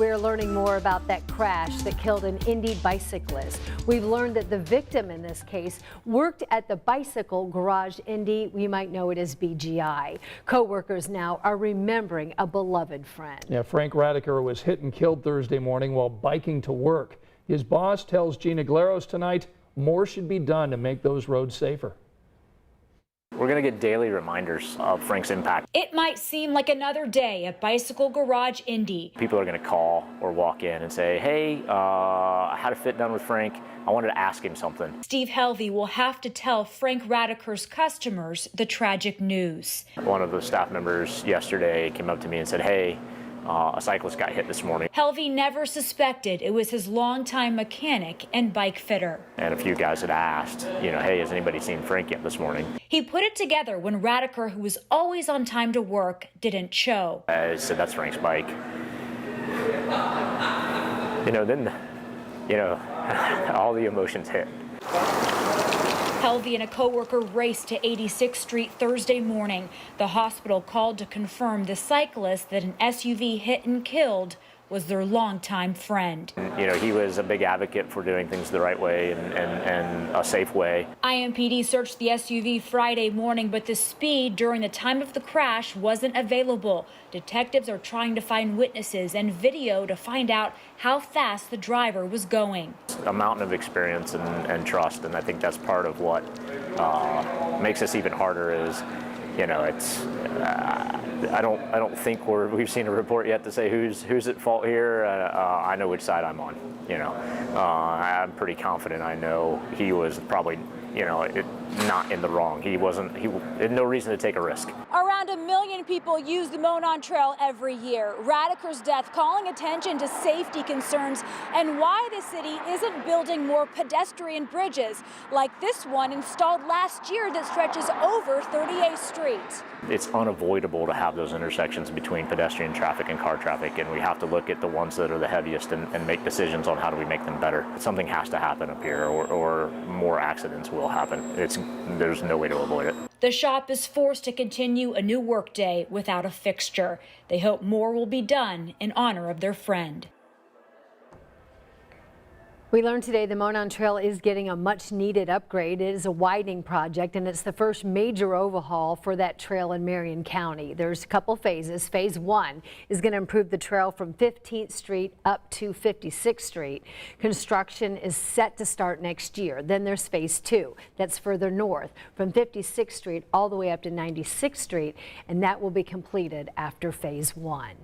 We're learning more about that crash that killed an Indy bicyclist. We've learned that the victim in this case worked at the bicycle garage Indy. We might know it as BGI. Co-workers now are remembering a beloved friend. Yeah, Frank Radaker was hit and killed Thursday morning while biking to work. His boss tells Gina Glaros tonight more should be done to make those roads safer. We're going to get daily reminders of Frank's impact. It might seem like another day at Bicycle Garage Indy. People are going to call or walk in and say, hey, I had a fit done with Frank. I wanted to ask him something. Steve Helvey will have to tell Frank Radaker's customers the tragic news. One of the staff members yesterday came up to me and said, hey, a cyclist got hit this morning. Helvey never suspected it was his longtime mechanic and bike fitter. And a few guys had asked, hey, has anybody seen Frank yet this morning? He put it together when Radaker, who was always on time to work, didn't show. I said, that's Frank's bike. Then all the emotions hit. Helvey and a co-worker raced to 86th Street Thursday morning. The hospital called to confirm the cyclist that an SUV hit and killed was their longtime friend. He was a big advocate for doing things the right way and a safe way. IMPD searched the SUV Friday morning, but the speed during the time of the crash wasn't available. Detectives are trying to find witnesses and video to find out how fast the driver was going. A mountain of experience and trust, and I think that's part of what makes this even harder is, it's I don't think we've seen a report yet to say who's at fault here. I know which side I'm on. I'm pretty confident. I know he was probably not in the wrong. He had no reason to take a risk. Around 1 million people use the Monon Trail every year. Radaker's death calling attention to safety concerns and why the city isn't building more pedestrian bridges like this one installed last year that stretches over 38th Street. It's unavoidable to have those intersections between pedestrian traffic and car traffic, and we have to look at the ones that are the heaviest and make decisions on how do we make them better. Something has to happen up here or more accidents will happen. There's no way to avoid it. The shop is forced to continue a new workday without a fixture. They hope more will be done in honor of their friend. We learned today the Monon Trail is getting a much needed upgrade. It is a widening project and it's the first major overhaul for that trail in Marion County. There's a couple phases. Phase 1 is going to improve the trail from 15th Street up to 56th Street. Construction is set to start next year. Then there's Phase 2. That's further north from 56th Street all the way up to 96th Street, and that will be completed after Phase 1.